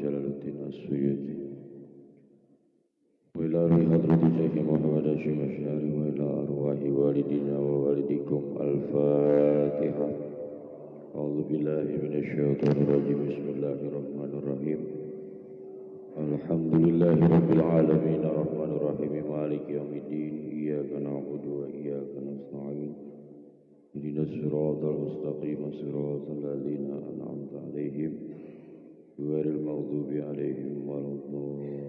جلال الدين السيوطي وإلى روح حضرة شيخ محمد هاشم الأشعري وإلى أرواح والدينا ووالديكم الفاتحة. أعوذ بالله من الشيطان الرجيم. بسم الله الرحمن الرحيم. الحمد لله رب العالمين الرحمن الرحيم مالك يوم الدين. إياك نعبد وإياك نستعين. اهدنا الصراط المستقيم صراط الذين أنعمت عليهم غير المغضوب عليهم ولا الضالين.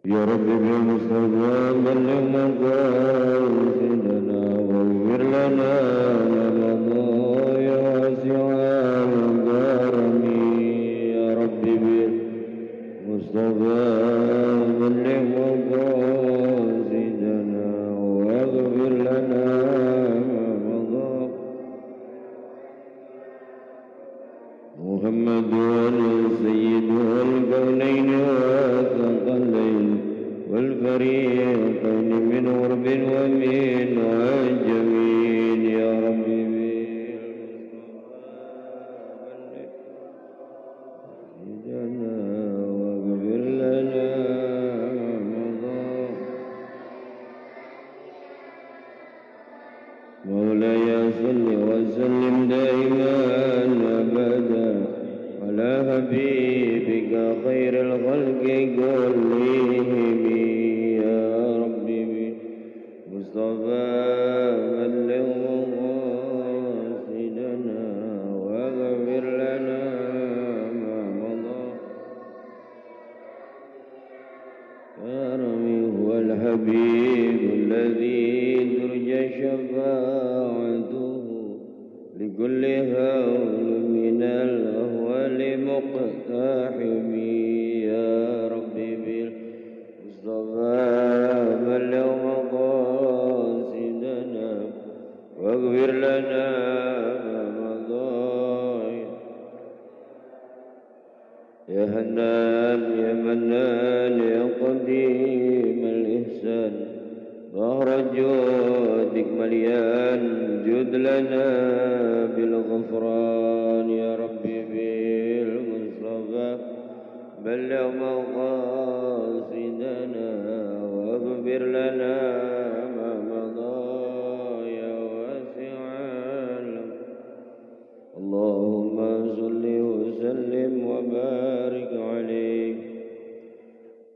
يا رب بالمصطفى بلغ مقاصدنا واغفر لنا ما مضى يا واسع الكرم. يا رب بالمصطفى بلغ مقاصدنا واغفر لنا ما مضى. محمد السيد الكونين والثقلين والفريقين من غرب ومن عجم. يا ربي بالمصطفى واغفر لنا مضى. مولاي صل وسلم دائما ابدا على حبيبك خير الخلق كلهم. يا ربي بالمصطفى بلغ مقاصدنا واغفر لنا ما مضى. يا ربي هو الحبيب الذي ترجى شفاعته لكل هول من الأهوال مقتحم. يا ربي بالمصطفى بلغ مقاصدنا واغفر لنا ما مضى. يا حنان يا منان يا قديم الإحسان ظهر جودك مليان جد لنا بالغفران. يا ربي بالمصطفى بلغ مقاصدنا واغفر لنا ما مضى. يا واسع اللهم صل وسلم وبارك عليه.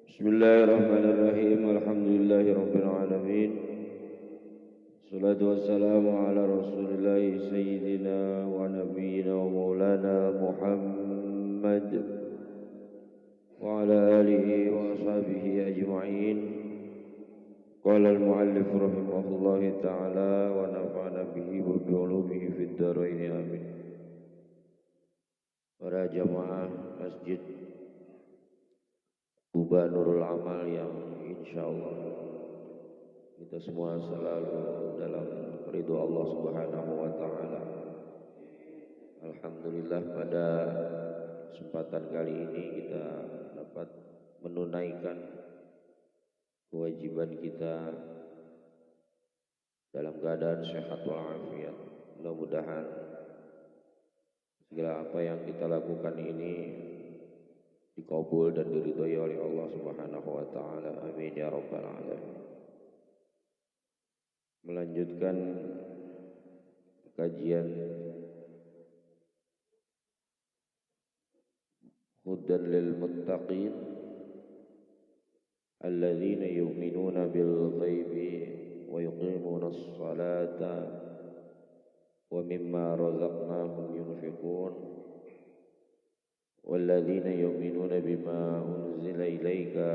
بسم الله الرحمن الرحيم. الحمد لله رب العالمين. الصلاة والسلام على رسول الله سيدنا ونبينا ومولانا محمد وعلى آله وأصحابه أجمعين. قال المؤلف رحمه الله تعالى ونفعنا به وبعلومه في الدارين آمين. Para jamaah masjid Kuba Nurul Amal yang insya Allah kita semua selalu dalam ridho Allah Subhanahu wa Ta'ala. Alhamdulillah pada kesempatan kali ini kita dapat menunaikan kewajiban kita dalam keadaan sehat walafiat. Mudah-mudahan segala apa yang kita lakukan ini dikabul dan diridhoi oleh Allah Subhanahu wa Ta'ala. Amin ya rabbal alamin. Melanjutkan kajian hudan lil muttaqin alladzina yu'minuna bil ghaibi wa yuqimuna as-salata wa mimma razaqnahum yunfiqun walladzina yu'minuna bima unzila ilaika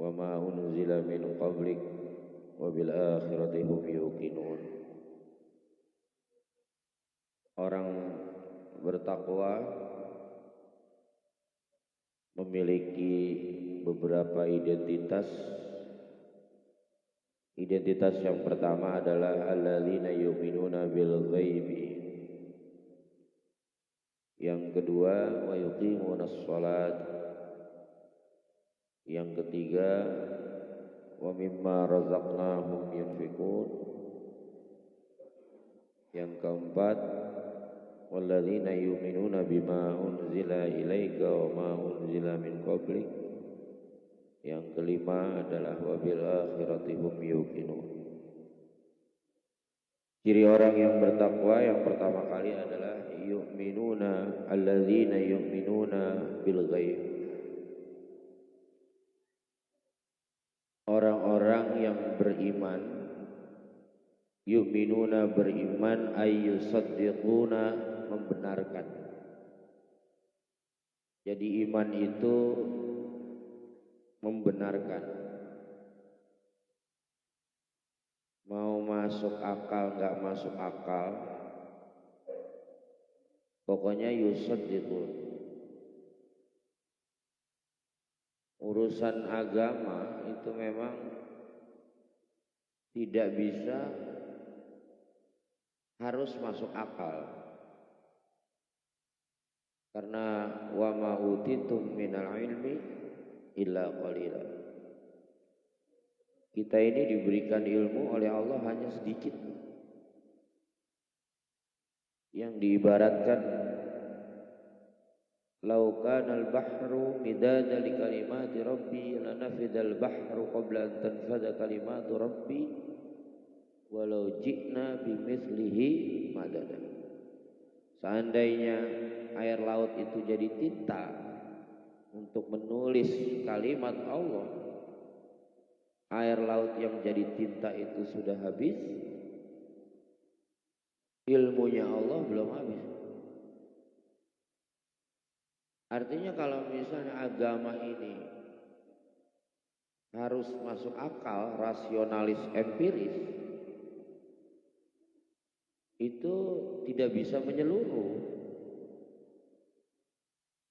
wa ma unzila min qablik wa bil akhirati hum yuqinun. Orang bertakwa memiliki beberapa identitas. Identitas yang pertama adalah alladzina yu'minuna bil ghaibi. Yang kedua wa yuqimunas shalat. Yang ketiga wa mimma razaqnahum yunfiqun. Yang keempat walladzina yu'minuna bima unzila ilaika wa ma unzila min qablik. Yang kelima adalah wabil akhirati hum yuqinun. Ciri orang yang bertakwa yang pertama kali adalah yu'minuna alladzina yu'minuna bil ghaib. Orang-orang yang beriman, yu'minuna beriman, ayyusaddiquna membenarkan. Jadi iman itu membenarkan. Mau masuk akal nggak masuk akal, pokoknya yusaddiqun. Urusan agama itu memang tidak bisa harus masuk akal. Karena wa ma utitum minal ilmi illa qalila. Kita ini diberikan ilmu oleh Allah hanya sedikit. Yang diibaratkan lau kana al-bahru midada li kalimati rabbi lanafida al-bahru qabla an tanfada kalimatu rabbi walau ji'na bimithlihi madada. Seandainya air laut itu jadi tinta untuk menulis kalimat Allah, air laut yang jadi tinta itu sudah habis, ilmunya Allah belum habis. Artinya kalau misalnya agama ini harus masuk akal, rasionalis, empiris, itu tidak bisa menyeluruh.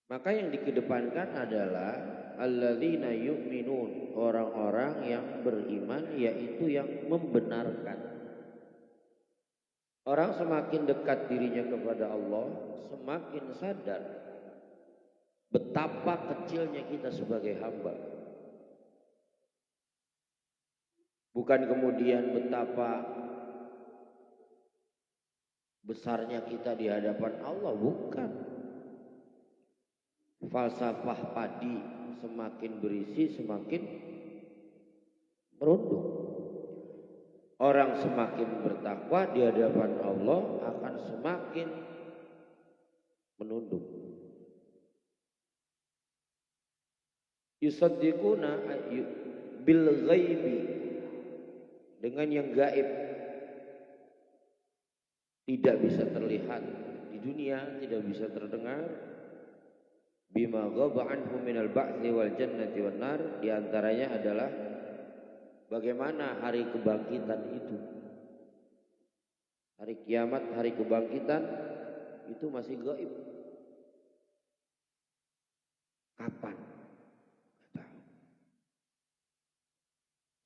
Maka yang dikedepankan adalah alladzina yu'minun, orang-orang yang beriman, yaitu yang membenarkan. Orang semakin dekat dirinya kepada Allah, semakin sadar betapa kecilnya kita sebagai hamba. Bukan kemudian betapa besarnya kita di hadapan Allah, bukan. Falsafah padi semakin berisi semakin merunduk. Orang semakin bertakwa di hadapan Allah akan semakin menunduk. Yusaddiquna bil ghaibi, dengan yang gaib, tidak bisa terlihat di dunia, tidak bisa terdengar. Bima ghaba anhum minal ba'thi wal jannati wan nar, di antaranya adalah bagaimana hari kebangkitan itu. Hari kiamat, hari kebangkitan itu masih gaib. Kapan? Enggak tahu.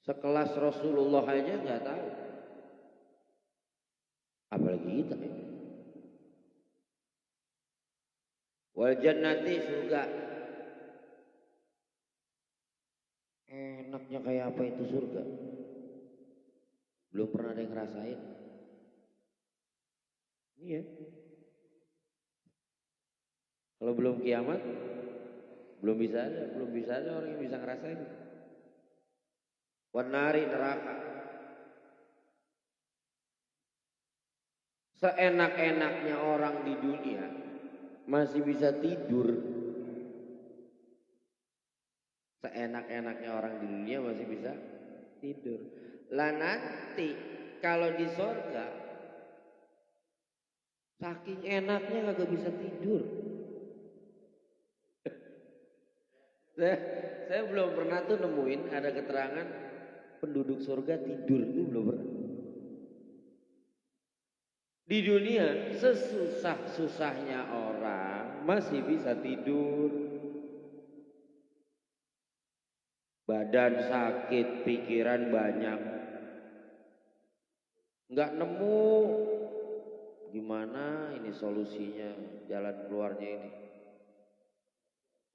Sekelas Rasulullah aja enggak tahu. Apalagi kita ini. Wal jannati, surga. Enaknya kayak apa itu surga? Belum pernah ada yang ngerasain. Iya. Kalau belum kiamat, belum bisa ada orang yang bisa ngerasain. Wan nari, neraka. Seenak-enaknya orang di dunia masih bisa tidur. Seenak-enaknya orang di dunia masih bisa tidur. Lah nanti kalau di sorga, saking enaknya kagak bisa tidur. Saya belum pernah tuh nemuin ada keterangan penduduk surga tidur, itu belum pernah. Di dunia sesusah-susahnya orang masih bisa tidur. Badan sakit, pikiran banyak, nggak nemu gimana ini solusinya, jalan keluarnya ini.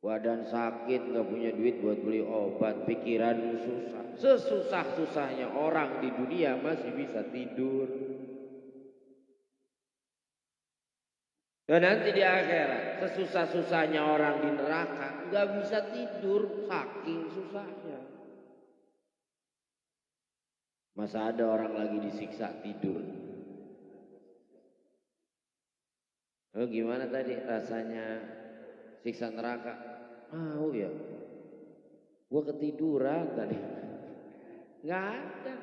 Badan sakit, nggak punya duit buat beli obat, pikiran susah. Sesusah-susahnya orang di dunia masih bisa tidur. Dan nanti di akhirat sesusah-susahnya orang di neraka nggak bisa tidur saking susahnya. Masa ada orang lagi disiksa tidur? Oh, gimana tadi rasanya siksa neraka? Oh ya, gua ketiduran tadi. Nggak ada.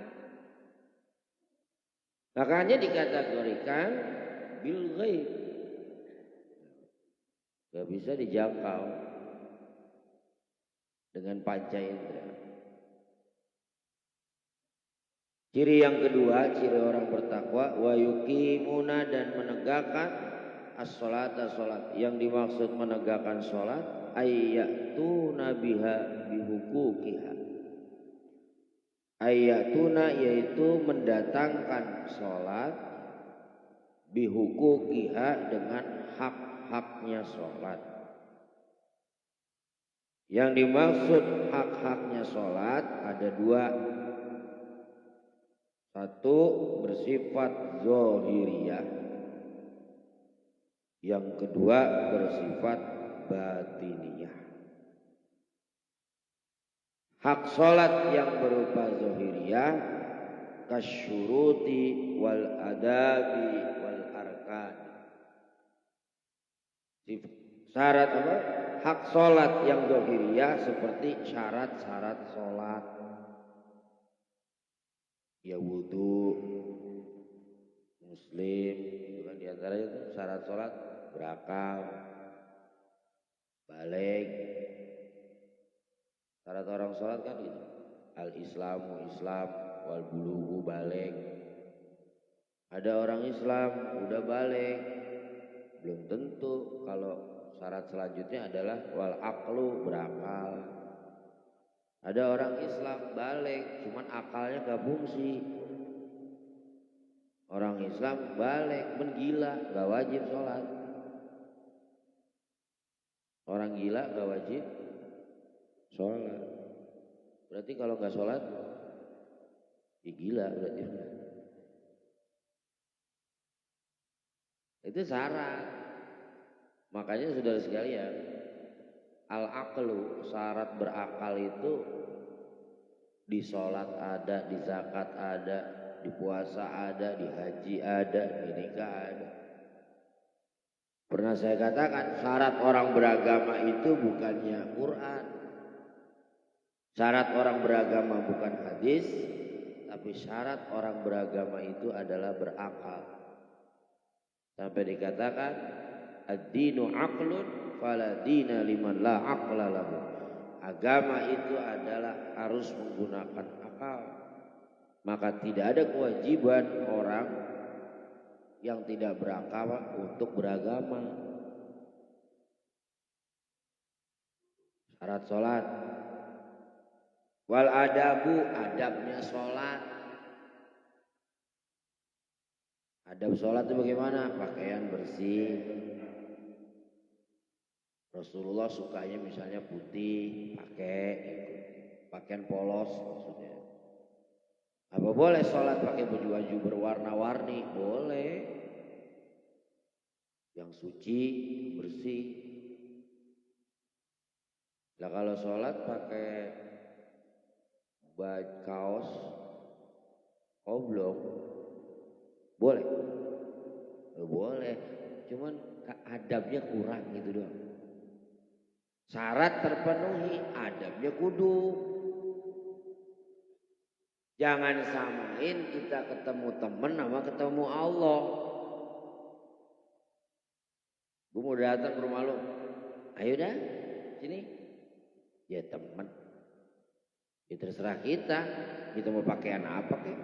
Makanya dikategorikan bil ghaib. Gak bisa dijangkau dengan panca indera. Ciri yang kedua, ciri orang bertakwa, wa yuqimuna, dan menegakkan as-sholata, sholat. Yang dimaksud menegakkan sholat, ayyatuna biha bihukukiha. Ayyatuna yaitu mendatangkan sholat, bihukukiha dengan hak-haknya sholat. Yang dimaksud hak-haknya sholat ada dua. Satu bersifat zohiriyah, yang kedua bersifat batiniyah. Hak sholat yang berupa zohiriyah kasyuruti wal adabi wal arkan. Syarat apa? Hak sholat yang zohiriyah seperti syarat-syarat sholat. Ya wudu, muslim, itu kan diantaranya itu syarat sholat, berakal, balik. Syarat orang sholat kan gitu. Al-islamu Islam, wal bulugu balik. Ada orang Islam udah balik, belum tentu. Kalau syarat selanjutnya adalah wal aqlu, berakal. Ada orang Islam balik, cuman akalnya gak fungsi. Orang Islam balik, menggila, gak wajib sholat. Orang gila gak wajib sholat. Berarti kalau gak sholat, ya gila berarti. Itu syarat. Makanya saudara sekalian, al-aqlu, syarat berakal itu di sholat ada, di zakat ada, di puasa ada, di haji ada, di nikah ada. Pernah saya katakan, syarat orang beragama itu bukannya Quran. Syarat orang beragama bukan hadis, tapi syarat orang beragama itu adalah berakal. Sampai dikatakan, ad-dinu aqlun fala dina liman la aqla lahu. Agama itu adalah harus menggunakan akal. Maka tidak ada kewajiban orang yang tidak berakal untuk beragama. Syarat sholat. Wal adabu, adabnya sholat. Adab sholat itu bagaimana? Pakaian bersih. Rasulullah sukanya misalnya putih, pakai pakaian polos maksudnya. Apa boleh sholat pakai baju-baju berwarna-warni? Boleh. Yang suci, bersih. Nah kalau sholat pakai baju kaos oblong, boleh? Boleh. Cuman adabnya kurang gitu doang. Syarat terpenuhi, adabnya kudu. Jangan samain kita ketemu temen sama ketemu Allah. Gue mau datang ke rumah lo, ayo dah sini. Ya temen, ya terserah kita mau pakaian apa kek.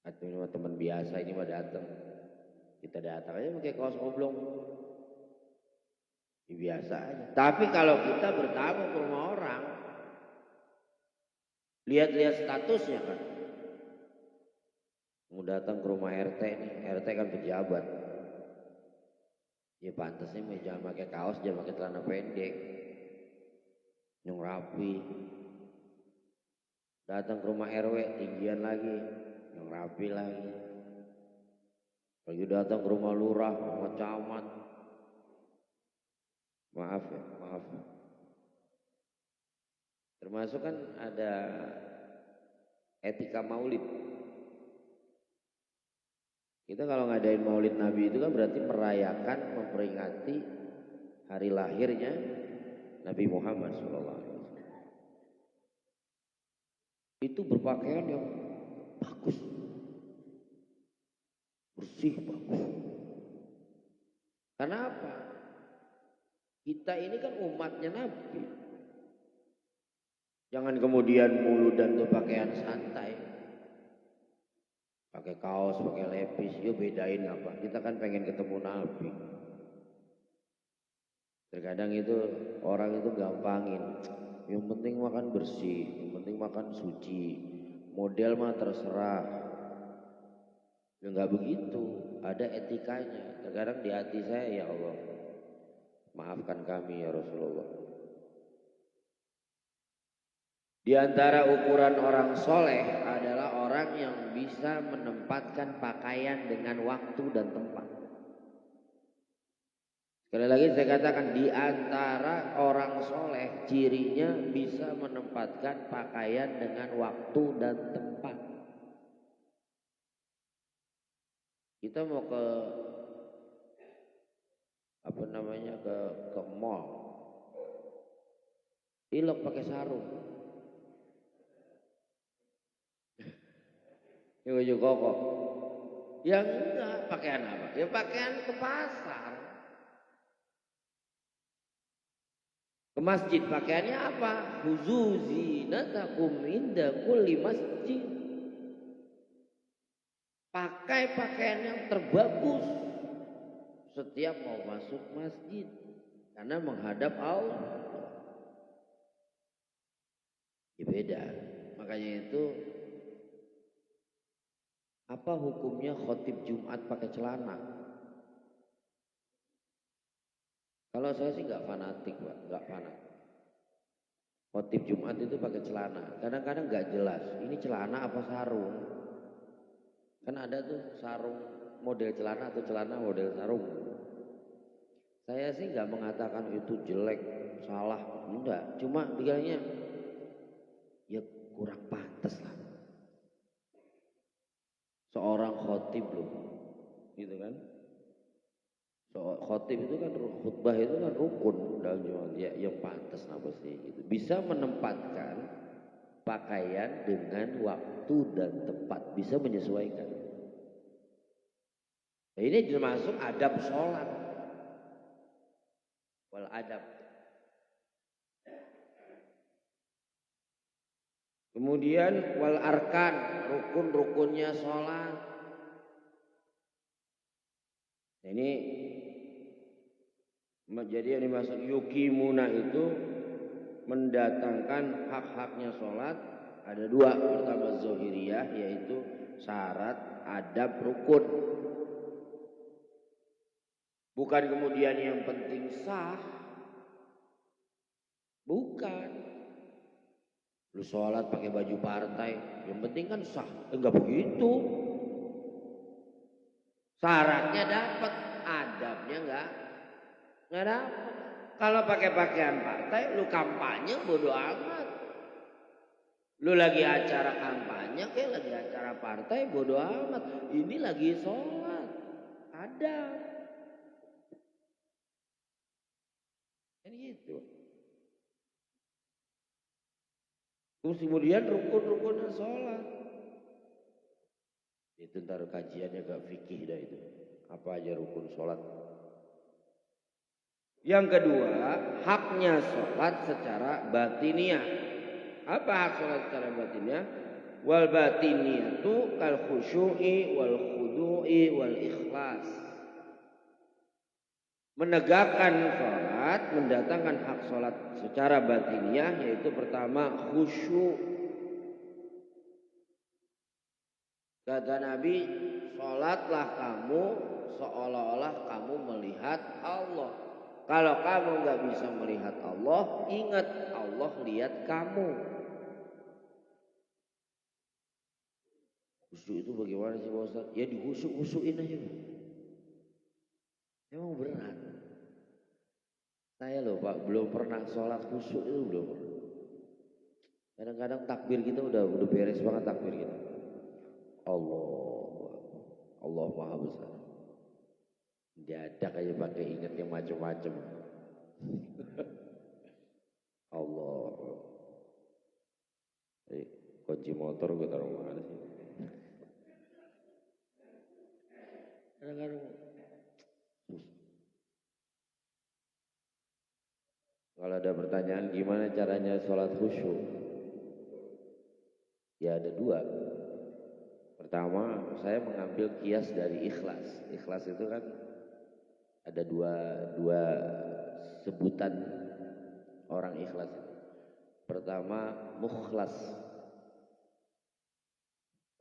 Atau teman biasa ini mah datang, kita datang aja pakai kaos oblong. Ya, biasa aja. Tapi kalau kita bertamu ke rumah orang, lihat-lihat statusnya kan. Mau datang ke rumah RT nih, RT kan pejabat. Ya pantasnya jangan pakai kaos, jangan pakai celana pendek. Yang rapi. Datang ke rumah RW tinggian lagi, yang rapi lagi. Lagi datang ke rumah lurah, rumah camat. Maaf ya, maaf. Termasuk kan ada etika maulid. Kita kalau ngadain maulid Nabi itu kan berarti merayakan, memperingati hari lahirnya Nabi Muhammad SAW. Itu berpakaian yang bagus, bersih, bagus. Karena apa? Kita ini kan umatnya Nabi. Jangan kemudian muludan tuh pakaian santai, pakai kaos, pakai lepis, yuk bedain apa? Kita kan pengen ketemu Nabi. Terkadang itu orang itu gampangin. Yang penting makan bersih, yang penting makan suci. Model mah terserah. Ya nggak begitu, ada etikanya. Terkadang di hati saya, ya Allah, maafkan kami ya Rasulullah. Di antara ukuran orang soleh adalah orang yang bisa menempatkan pakaian dengan waktu dan tempat. Sekali lagi saya katakan, di antara orang soleh cirinya bisa menempatkan pakaian dengan waktu dan tempat. Kita mau ke ke mall, ilok pakai sarung. Ya baju koko. Ya enggak, pakaian apa? Ya pakaian ke pasar. Ke masjid pakaiannya apa? Khuzu zinatakum inda kulli masjid. Pakai pakaian yang terbagus setiap mau masuk masjid, karena menghadap Allah. Ya beda. Makanya itu, apa hukumnya khotib Jumat pakai celana? Kalau saya sih nggak fanatik, Pak, nggak fanatik. Khotib Jumat itu pakai celana. Kadang-kadang nggak jelas, ini celana apa sarung? Kan ada tuh sarung model celana atau celana model sarung. Saya sih nggak mengatakan itu jelek, salah, enggak. Cuma bilangnya ya kurang pantas lah. Seorang khotib loh, gitu kan? Khotib itu kan, khutbah itu kan rukun dalam Jumat. Ya, yang pantas apa sih? Gitu. Bisa menempatkan pakaian dengan waktu dan tempat, bisa menyesuaikan. Nah, ini termasuk adab sholat. Wal adab. Kemudian wal arkan, rukun-rukunnya sholat. Ini jadi yang dimaksud yukimuna itu mendatangkan hak-haknya sholat. Ada dua. Pertama zohiriyah, yaitu syarat, adab, rukun. Bukan kemudian yang penting sah. Bukan. Lu sholat pakai baju partai, yang penting kan sah. Enggak begitu. Syaratnya dapat, adabnya enggak dapat. Kalau pakai pakaian partai, lu kampanye bodo amat. Lu lagi acara kampanye, kayak lagi acara partai, bodo amat. Ini lagi sholat, adab. Kan gitu. Terus kemudian rukun-rukunnya sholat. Itu ntar kajiannya gak fikih dah itu. Apa aja rukun sholat. Yang kedua, haknya sholat secara batiniah. Apa hak sholat secara batiniah? Wal batiniyatu kal khusyu'i wal khudu'i wal ikhlas. Menegakkan sholat, mendatangkan hak sholat secara batiniah, yaitu pertama khusyuk. Kata Nabi, sholatlah kamu seolah-olah kamu melihat Allah. Kalau kamu nggak bisa melihat Allah, ingat Allah lihat kamu. Khusyuk itu bagaimana sih Pak Ustaz? Ya dihusuk-husukin aja. Memang berat. Saya loh Pak, belum pernah sholat khusyuk itu belum pernah. Kadang-kadang takbir kita udah beres banget takbir kita. Allah, Allah Maha Besar. Dadak aja pakai ingat yang macam-macam. Allah. Kunci motor gue taruh mana sih? Kadang-kadang kalau ada pertanyaan gimana caranya sholat khusyuk? Ya ada dua. Pertama, saya mengambil kias dari ikhlas. Ikhlas itu kan ada dua sebutan orang ikhlas. Pertama, mukhlas.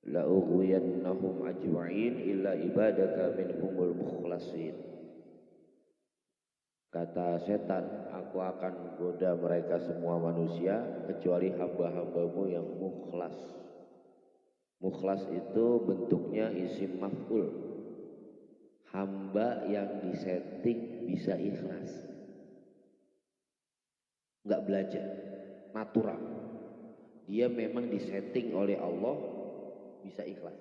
La ughwiyannahum ajma'in illa ibadaka minhumul mukhlasin. Kata setan, aku akan goda mereka semua manusia kecuali hamba-hambamu yang mukhlas. Mukhlas itu bentuknya isim maf'ul. Hamba yang disetting bisa ikhlas. Enggak belajar, natural. Dia memang disetting oleh Allah bisa ikhlas.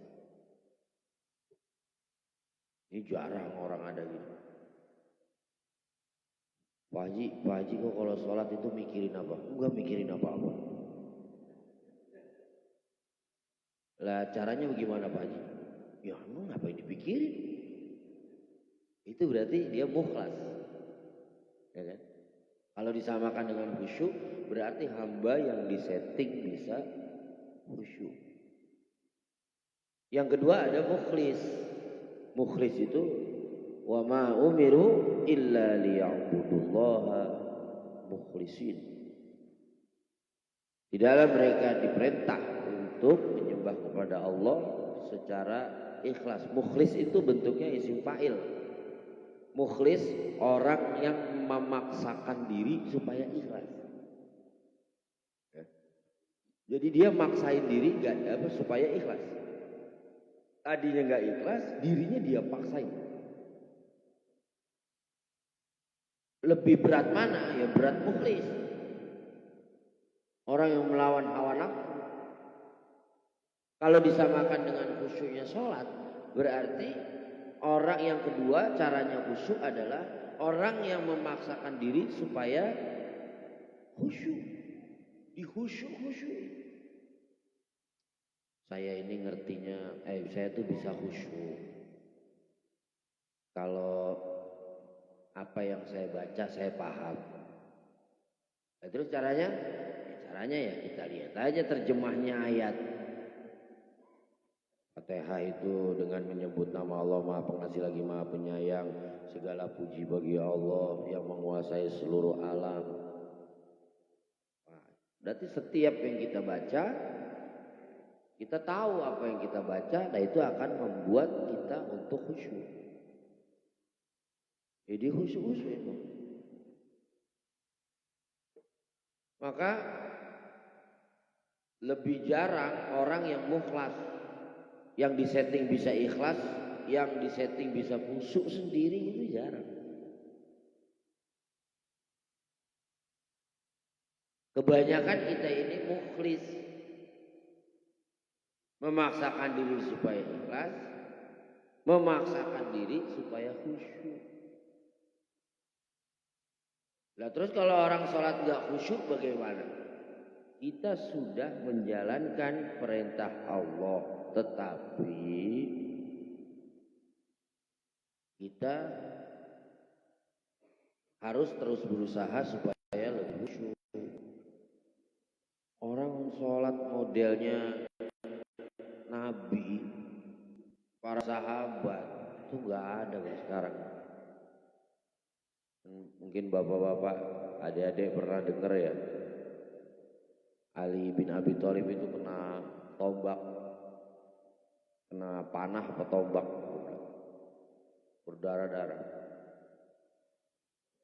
Ini jarang orang ada gitu. Pak Haji kok kalau sholat itu mikirin apa? Enggak mikirin apa-apa. Lah caranya bagaimana Pak Haji? Ya emang ngapain dipikirin? Itu berarti dia mukhlas. Ya kan? Kalau disamakan dengan khusyuk, berarti hamba yang disetting bisa khusyuk. Yang kedua ada mukhlis. Mukhlis itu wa ma umiru illa liya'budullaha mukhlisin. Di dalam mereka diperintah untuk menyembah kepada Allah secara ikhlas. Mukhlis itu bentuknya isim fa'il. Mukhlis orang yang memaksakan diri supaya ikhlas. Jadi dia maksain diri supaya ikhlas. Tadinya nggak ikhlas, dirinya dia paksain. Lebih berat mana? Ya berat mukhlis. Orang yang melawan hawa nafsu. Kalau disamakan dengan khusyuknya sholat, berarti orang yang kedua caranya khusyuk adalah orang yang memaksakan diri supaya khusyuk. Dikhusyuk-khusyuk. Saya ini ngertinya, saya tuh bisa khusyuk. Kalau apa yang saya baca saya paham. Nah, terus caranya? Caranya ya kita lihat aja terjemahnya ayat. Fatihah itu dengan menyebut nama Allah Maha Pengasih lagi Maha Penyayang. Segala puji bagi Allah yang menguasai seluruh alam. Nah, berarti setiap yang kita baca, kita tahu apa yang kita baca, dan itu akan membuat kita untuk khusyuk. Jadi khusyuk itu. Maka lebih jarang orang yang mukhlas, yang disetting bisa ikhlas, yang disetting bisa khusyuk sendiri itu jarang. Kebanyakan kita ini mukhlis, memaksakan diri supaya ikhlas, memaksakan diri supaya khusyuk. Nah terus kalau orang sholat nggak khusyuk bagaimana? Kita sudah menjalankan perintah Allah, tetapi kita harus terus berusaha supaya lebih khusyuk. Orang sholat modelnya Nabi, para sahabat itu nggak ada sekarang. Mungkin bapak-bapak, adik-adik pernah dengar ya, Ali bin Abi Thalib itu kena tombak, kena panah apa tombak, berdarah-darah.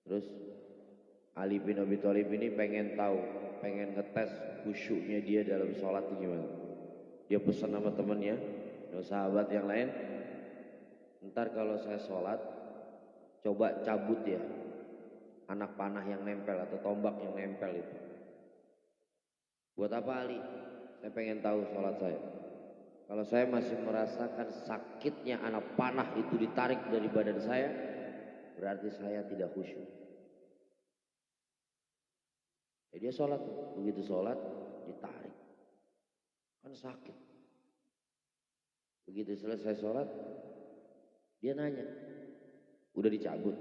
Terus Ali bin Abi Thalib ini pengen tahu, pengen ngetes khusyuknya dia dalam sholat itu gimana. Dia pesan sama temannya, sahabat yang lain, ntar kalau saya sholat, coba cabut ya anak panah yang nempel atau tombak yang nempel itu. Buat apa Ali? Saya pengen tahu sholat saya. Kalau saya masih merasakan sakitnya anak panah itu ditarik dari badan saya, berarti saya tidak khusyuk. Jadi dia sholat, begitu sholat ditarik, kan sakit. Begitu selesai sholat, dia nanya, udah dicabut?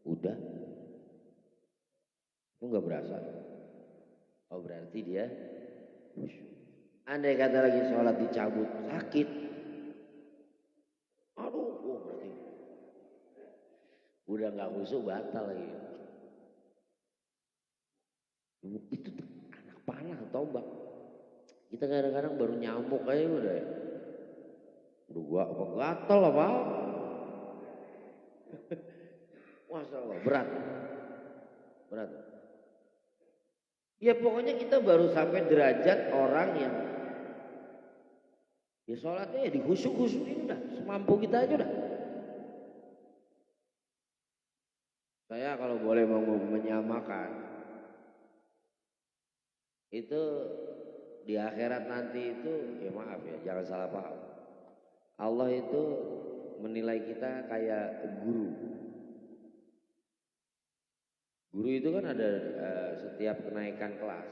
Udah. Kok nggak berasa? Oh berarti dia khusyuk. Andai kata lagi sholat dicabut, sakit. Aduh, oh berarti udah nggak khusyuk, batal lagi. Itu anak panah tombak. Kita kadang-kadang baru nyamuk aja udah. Udah gua apa gatel apa? Masya Allah, berat. Berat. Ya pokoknya kita baru sampai derajat orang yang ya sholatnya ya dikhusyuk-khusyukin udah, semampu kita aja udah. Saya kalau boleh mau menyamakan itu di akhirat nanti itu ya maaf ya jangan salah paham. Allah itu menilai kita kayak guru. Guru itu kan ada setiap kenaikan kelas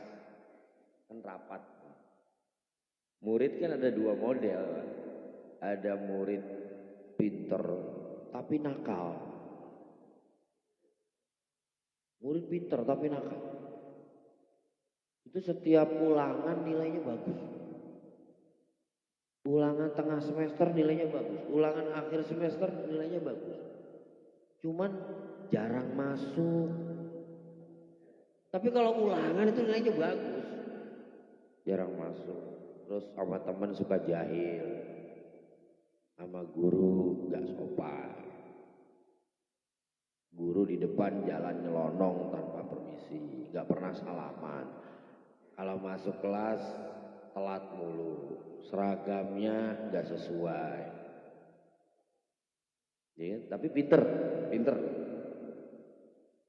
kan rapat. Murid kan ada dua model. Ada murid pinter tapi nakal. Murid pinter tapi nakal. Itu setiap ulangan nilainya bagus. Ulangan tengah semester nilainya bagus. Ulangan akhir semester nilainya bagus. Cuman jarang masuk. Tapi kalau ulangan itu nilainya bagus. Jarang masuk. Terus sama teman suka jahil. Sama guru gak sopan. Guru di depan jalan nyelonong tanpa permisi. Gak pernah salaman. Kalau masuk kelas telat mulu. Seragamnya gak sesuai. Ya, tapi pinter.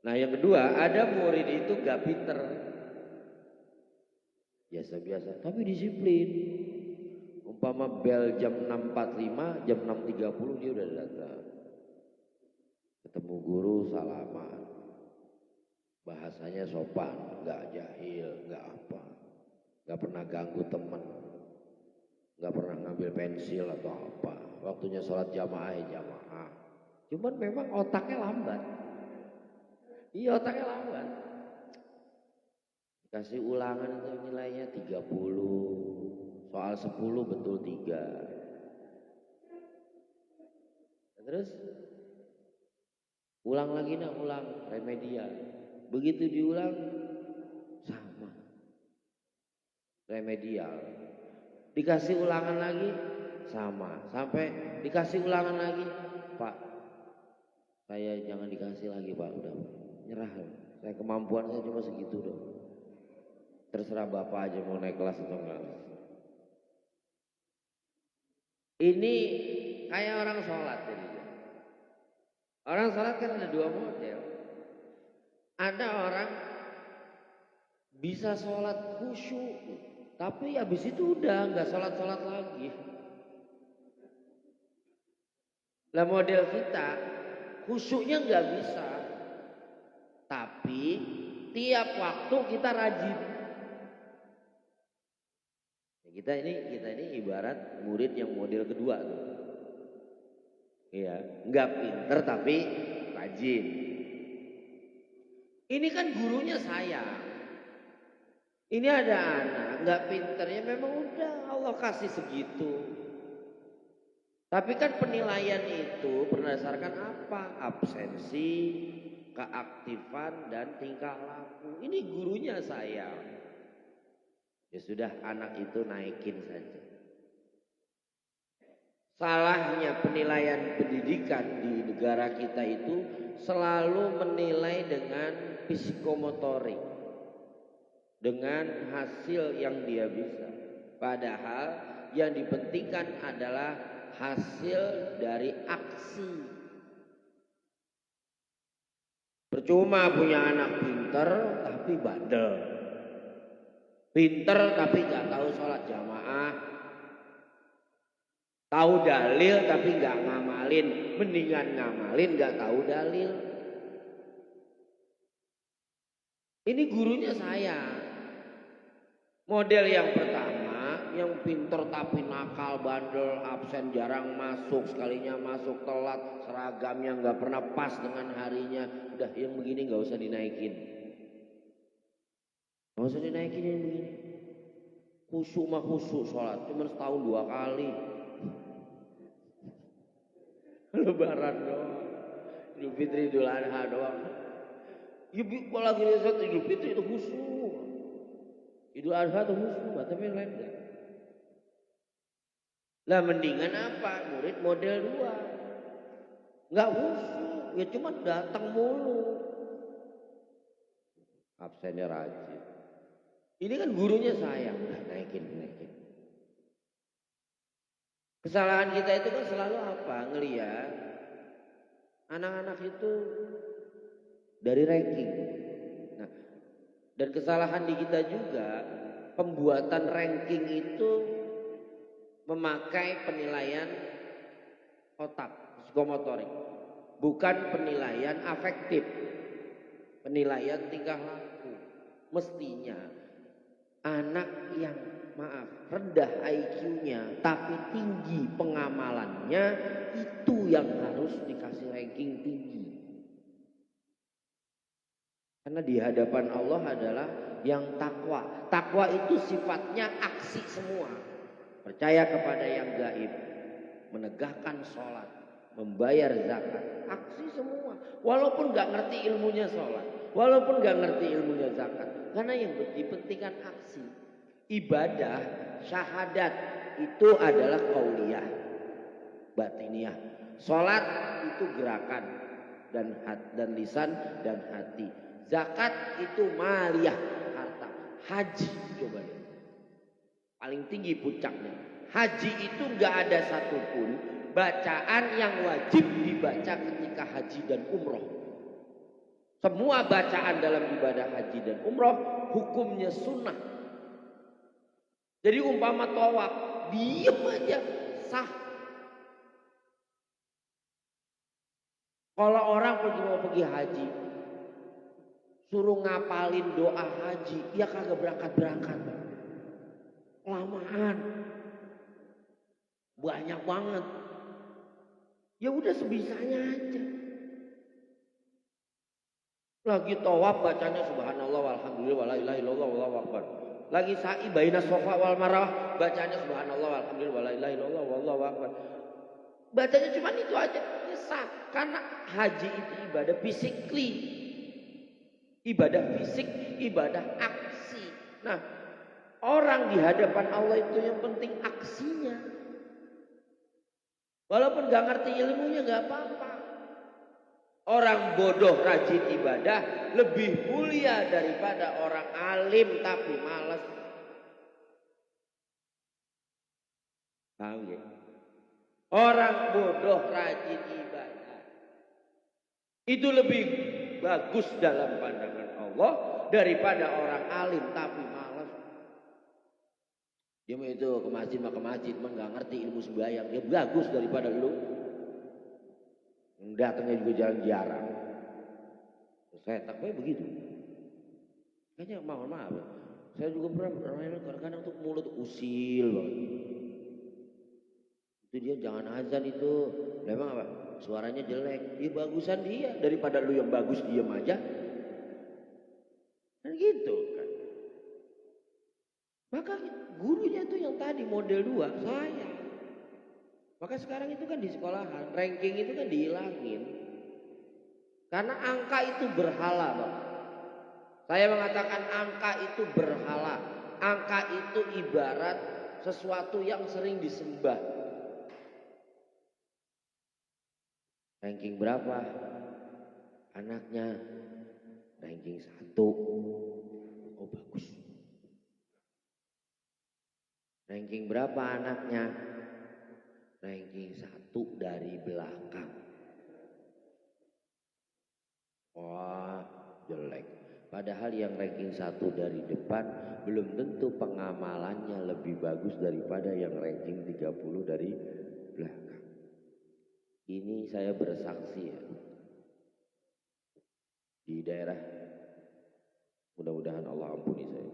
Nah yang kedua ada murid itu gak pinter. Biasa-biasa tapi disiplin. Umpama bel jam 6.45, jam 6.30 dia udah datang. Ketemu guru salaman. Bahasanya sopan, gak jahil, gak apa. Gak pernah ganggu teman. Gak pernah ngambil pensil atau apa. Waktunya sholat jamaah ya jamaah. Cuman memang otaknya lambat. Iya otaknya lambat. Kasih ulangan itu nilainya 30. Soal 10 betul 3. Terus ulang lagi nak ulang remedial. Begitu diulang sama. Remedial. Dikasih ulangan lagi sama. Sampai dikasih ulangan lagi, Pak. Saya jangan dikasih lagi, Pak. Udah nyerah. Saya kemampuan saya cuma segitu dong. Terserah Bapak aja mau naik kelas atau enggak. Ini kayak orang sholat jadinya. Orang sholat kan ada dua model. Ada orang bisa sholat khusyuk, tapi habis itu udah nggak sholat lagi. Lah model kita khusyuknya nggak bisa, tapi tiap waktu kita rajin. Kita ini ibarat murid yang model kedua tuh. Iya, nggak pinter tapi rajin. Ini kan gurunya sayang. Ini ada anak nggak pinter ya memang udah Allah kasih segitu. Tapi kan penilaian itu berdasarkan apa? Absensi, keaktifan dan tingkah laku. Ini gurunya sayang. Ya sudah anak itu naikin saja. Salahnya penilaian pendidikan di negara kita itu selalu menilai dengan psikomotorik. Dengan hasil yang dia bisa. Padahal yang dipentingkan adalah hasil dari aksi. Percuma punya anak pinter tapi bandel. Pinter tapi gak tahu sholat jamaah. Tahu dalil tapi gak ngamalin. Mendingan ngamalin gak tahu dalil. Ini gurunya saya. Model yang pertama, yang pinter tapi nakal, bandel, absen, jarang masuk, sekalinya masuk telat, seragamnya nggak pernah pas dengan harinya. Udah yang begini nggak usah dinaikin. Nggak usah dinaikin yang begini. Khusyuk mah khusyuk sholat, cuma setahun 2 kali. Lebaran doang, Idul Fitri, Idul Adha doang. Ya kalau lagi sholat Idul Fitri itu khusyuk. Idul Adha itu khusyuk, tapi yang lain enggak. Lah mendingan apa? Murid model 2. Enggak khusyuk, ya cuma datang mulu. Absennya rajin. Ini kan gurunya saya, udah naikin. Kesalahan kita itu kan selalu apa? Ngelihat anak-anak itu dari ranking. Nah, dan kesalahan di kita juga, pembuatan ranking itu memakai penilaian otak, psikomotorik, bukan penilaian afektif, penilaian tingkah laku. Mestinya anak yang rendah IQ-nya tapi tinggi pengamalannya, itu yang harus dikasih ranking tinggi. Karena di hadapan Allah adalah yang takwa. Takwa itu sifatnya aksi semua. Percaya kepada yang gaib, menegakkan sholat, membayar zakat, aksi semua. Walaupun gak ngerti ilmunya sholat, walaupun gak ngerti ilmunya zakat, karena yang dipentingkan aksi. Ibadah, syahadat itu adalah qauliyah, batiniyah. Sholat itu gerakan dan lisan dan hati. Zakat itu maliyah, harta. Haji coba deh, paling tinggi puncaknya. Haji itu nggak ada satupun bacaan yang wajib dibaca ketika haji dan umroh. Semua bacaan dalam ibadah haji dan umroh hukumnya sunnah. Jadi umpama tawaf, diem aja sah. Kalau orang mau pergi haji, suruh ngapalin doa haji, ya kagak berangkat. Lamaan, banyak banget. Ya udah sebisanya aja. Lagi tawaf bacanya subhanallah walhamdulillah wala ilaha illallah wallahu akbar. Lagi sa'i baina sofa wal marwah bacanya subhanallah walhamdulillah wala ilaha illallah wallahu akbar. Bacanya cuma itu aja. Ya sah. Karena haji itu ibadah physically. Ibadah fisik, ibadah aksi. Nah, orang di hadapan Allah itu yang penting aksinya. Walaupun gak ngerti ilmunya gak apa-apa. Orang bodoh rajin ibadah lebih mulia daripada orang alim tapi malas. Tahu ya? Orang bodoh rajin ibadah itu lebih bagus dalam pandangan Allah daripada orang alim tapi malas. Dia itu ke masjid mah nggak ngerti ilmu sembahyang. Dia bagus daripada lu. Datangnya juga jarang-jarang. Saya takutnya begitu. Kayaknya mohon maaf. Saya juga pernah kadang-kadang tuh mulut usil banget. Itu dia jangan azan itu. Memang apa? Suaranya jelek. Ya bagusan dia daripada lu yang bagus diam aja. Kan gitu kan. Maka gurunya tuh yang tadi model 2 saya. Maka sekarang itu kan di sekolahan ranking itu kan dihilangin. Karena angka itu berhala, Bang. Saya mengatakan angka itu berhala. Angka itu ibarat sesuatu yang sering disembah. Ranking berapa? Anaknya ranking 1. Oh bagus. Ranking berapa anaknya? Ranking 1 dari belakang. Wah, jelek. Padahal yang ranking 1 dari depan belum tentu pengamalannya lebih bagus daripada yang ranking 30 dari belakang. Ini saya bersaksi ya. Di daerah, mudah-mudahan Allah ampuni saya.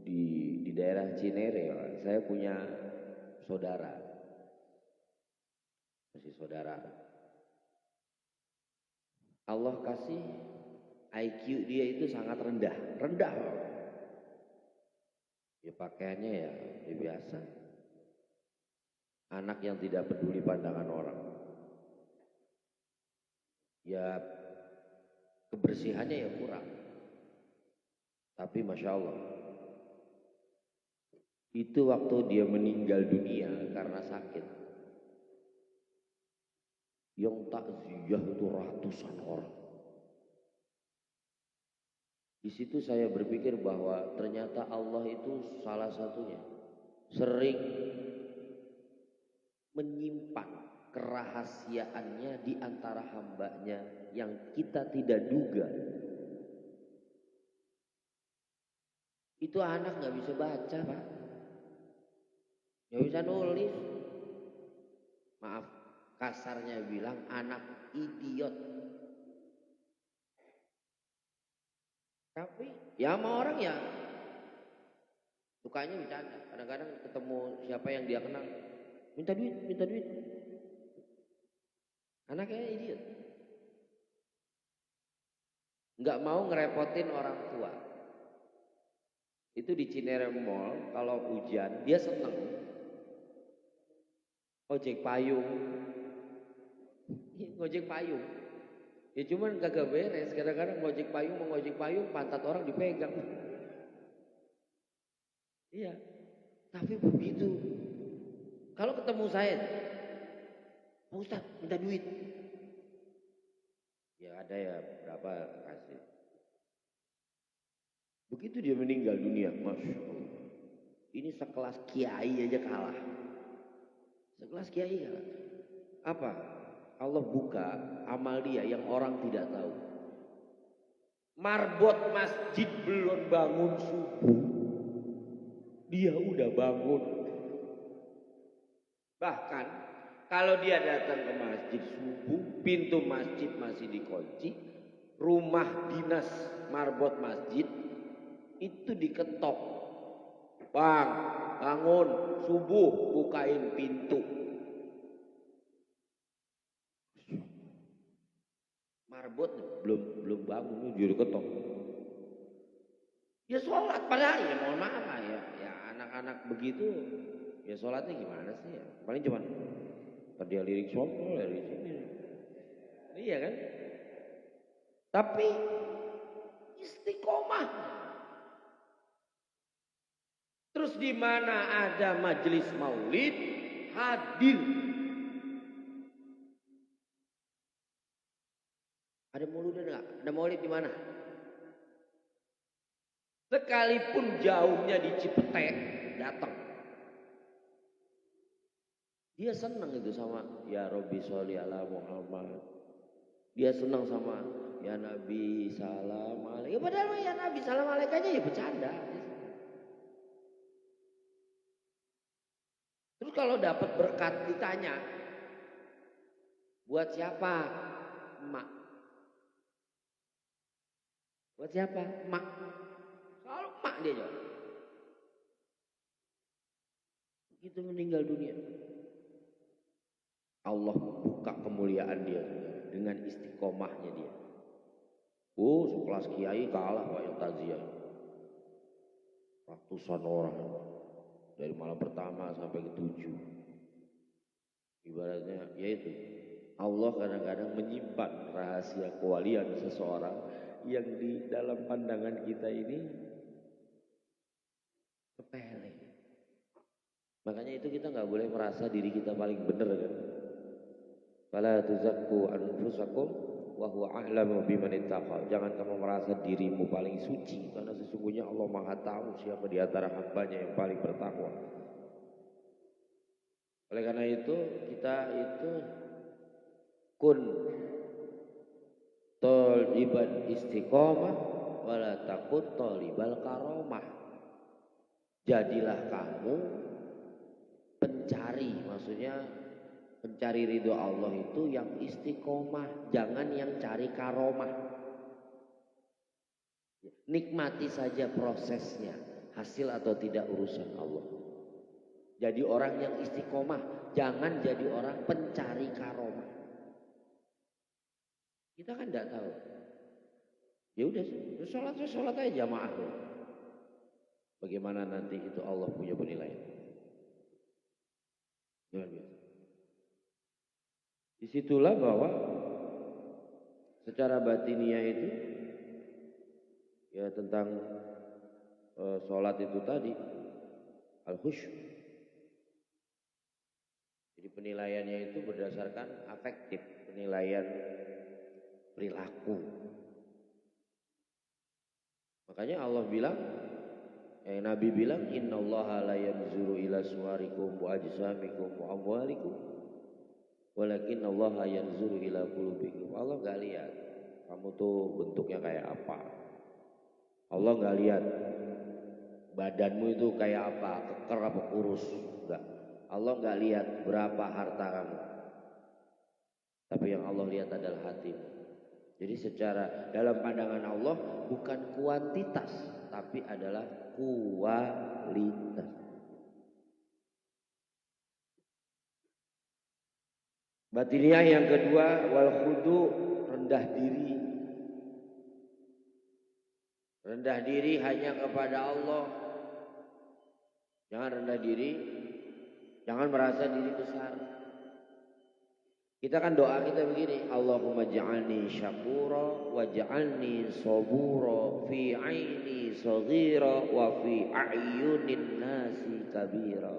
Di daerah Cinere, saya punya saudara. Masih saudara. Allah kasih IQ dia itu sangat rendah. Rendah. Ya pakaiannya ya biasa. Anak yang tidak peduli pandangan orang. Ya kebersihannya ya kurang. Tapi Masya Allah. Itu waktu dia meninggal dunia karena sakit. Yang takziah itu ratusan orang. Di situ saya berpikir bahwa ternyata Allah itu salah satunya sering menyimpan kerahasiaannya di antara hambanya yang kita tidak duga. Itu anak nggak bisa baca, Pak. Nggak bisa nulis. Maaf, kasarnya bilang anak idiot. Tapi ya sama orang ya sukanya bercanda. Kadang-kadang ketemu siapa yang dia kenal, minta duit. Anaknya idiot. Nggak mau ngerepotin orang tua. Itu di Cinere Mall, kalau hujan dia seneng ojek payung. Ngojek payung. Ya cuman kagak beres. Kadang-kadang ngojek payung, pantat orang dipegang. Iya. Tapi begitu. Kalau ketemu saya, Pak Ustadz minta duit. Ya ada ya berapa kasih. Begitu dia meninggal dunia, Masya Allah. Ini sekelas kiai aja kalah. Sekelas kiai kalah. Apa? Allah buka amal dia yang orang tidak tahu. Marbot masjid belum bangun subuh, dia udah bangun. Bahkan kalau dia datang ke masjid subuh, pintu masjid masih dikunci, rumah dinas marbot masjid itu diketok. Bang, bangun subuh, bukain pintu. Marbot belum bangun, dia diketok. Ya sholat padahal ya mohon maaf lah ya anak-anak begitu ya sholatnya gimana sih ya? Paling cuma dia lirik sopo dari sini. Iya kan? Tapi istiqomah. Terus di mana ada majelis maulid hadir. Ada maulid enggak? Ada maulid di mana? Sekalipun jauhnya di Cipete datang. Dia senang itu sama ya Rabbi sholli ala Muhammad. Dia senang sama ya Nabi salam alaik. Ya padahal ya Nabi salam alaik aja ya bercanda. Terus kalau dapat berkat ditanya, buat siapa? Emak. Buat siapa? Emak. Selalu emak dia jawab. Begitu meninggal dunia. Allah buka kemuliaan dia dengan istiqomahnya dia. Oh, sekelas kiai kalah Pak yang takziah. Ratusan orang dari malam pertama sampai ke-7. Ibaratnya yaitu Allah kadang-kadang menyimpan rahasia kewalian seseorang yang di dalam pandangan kita ini sepele. Makanya itu kita nggak boleh merasa diri kita paling benar kan. Fala tuzakku anfusakum wa huwa a'lamu biman ittaqa. Jangan kamu merasa dirimu paling suci karena sesungguhnya Allah Maha tahu siapa di antara hambanya yang paling bertakwa. Oleh karena itu kita itu kun tol taliban istiqomah wala takun talibal karomah. Jadilah kamu pencari, maksudnya pencari ridho Allah itu yang istiqomah, jangan yang cari karomah. Nikmati saja prosesnya, hasil atau tidak urusan Allah. Jadi orang yang istiqomah, jangan jadi orang pencari karomah. Kita kan tidak tahu. Ya udah, sholat aja jamaah. Bagaimana nanti itu Allah punya penilaian. Luar biasa. Disitulah bahwa secara batiniah itu ya tentang sholat itu tadi al-khusyuk. Jadi penilaiannya itu berdasarkan afektif, penilaian perilaku. Makanya Allah bilang, Nabi bilang, innallaha la yanzuru ila suwarikum wa ajsamikum wa amwalikum walakin Allah yanzuru ila qulubikum. Allah enggak lihat kamu tuh bentuknya kayak apa. Allah enggak lihat badanmu itu kayak apa, keker apa kurus, enggak. Allah enggak lihat berapa harta kamu. Tapi yang Allah lihat adalah hatimu. Jadi secara dalam pandangan Allah bukan kuantitas, tapi adalah kualitas. Batiniah yang kedua wal khudu, rendah diri. Rendah diri hanya kepada Allah. Jangan rendah diri, jangan merasa diri besar. Kita kan doa kita begini, Allahumma ja'alni syakura wa ja'alni sabura fi aini saghira wa fi a'yunin nasi kabira.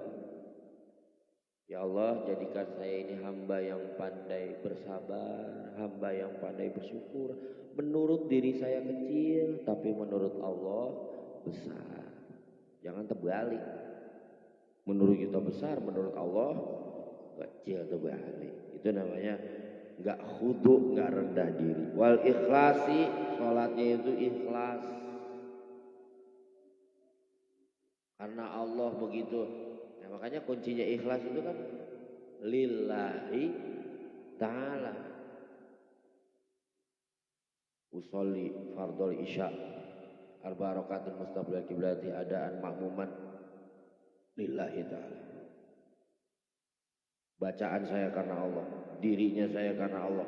Ya Allah, jadikan saya ini hamba yang pandai bersabar, hamba yang pandai bersyukur. Menurut diri saya kecil, tapi menurut Allah besar. Jangan terbalik. Menurut kita besar, menurut Allah kecil terbalik. Itu namanya enggak khudu, enggak rendah diri. Wal ikhlasi, salatnya itu ikhlas. Karena Allah begitu. Nah, makanya kuncinya ikhlas itu kan lillahi ta'ala. Usolli fardhul isya arba rakaatin mustaqbil kiblati adaan makmuman lillahi ta'ala. Bacaan saya karena Allah, dirinya saya karena Allah,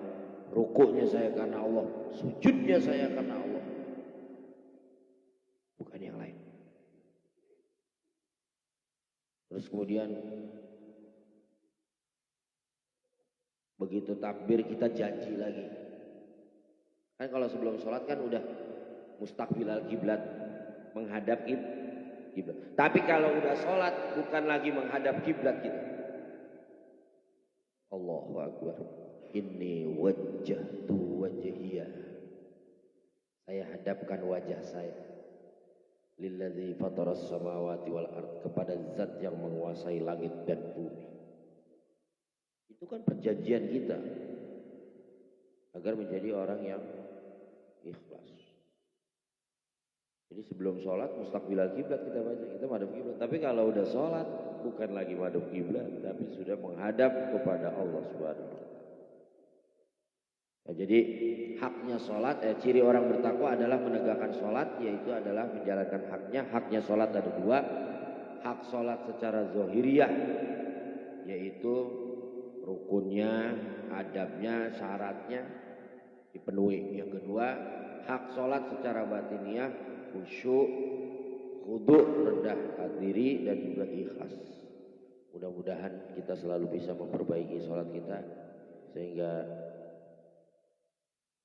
rukuknya saya karena Allah, sujudnya saya karena Allah, bukan yang lain. Terus kemudian begitu takbir kita janji lagi. Kan kalau sebelum sholat kan udah mustaqbilal kiblat, menghadap kiblat. Tapi kalau udah sholat bukan lagi menghadap kiblat kita. Allahu Akbar. Inni wajjahtu wajhiya. Saya hadapkan wajah saya lilladzi fataras samawati wal ard, kepada zat yang menguasai langit dan bumi. Itu kan perjanjian kita agar menjadi orang yang ikhlas. Jadi sebelum sholat mustaqbilal kiblat kita baca, kita madhab kiblat. Tapi kalau udah sholat bukan lagi madhab kiblat, tapi sudah menghadap kepada Allah Subhanahu wa taala. Ya, jadi haknya sholat, ciri orang bertakwa adalah menegakkan sholat, yaitu adalah menjalankan haknya. Haknya sholat ada dua, hak sholat secara zahiriyah, yaitu rukunnya, adabnya, syaratnya dipenuhi. Yang kedua, hak sholat secara batiniah, khusyuk, khudu, rendah diri, dan juga ikhlas. Mudah-mudahan kita selalu bisa memperbaiki sholat kita sehingga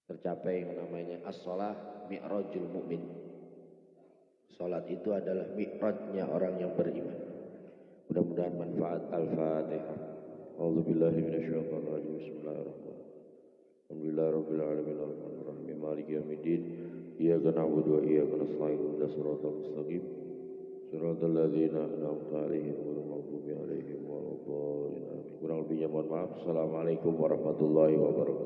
tercapai yang namanya as-sholah mi'rajul mu'min. Sholat itu adalah mi'rajnya orang yang beriman. Mudah-mudahan manfaat. Al-Fatihah. A'udzubillahi minasyaitonir rajim. Bismillahirrahmanirrahim. Alhamdulillahirabbil alamin arrahmanir rahim maliki yaumiddin. Iyyaka na'budu wa iyyaka nasta'in ihdinas siratal mustaqim. Siratal ladzina an'amta 'alaihim ghairil maghdubi 'alaihim waladdallin. Kurang lebihnya mohon maaf. Assalamualaikum warahmatullahi wabarakatuh.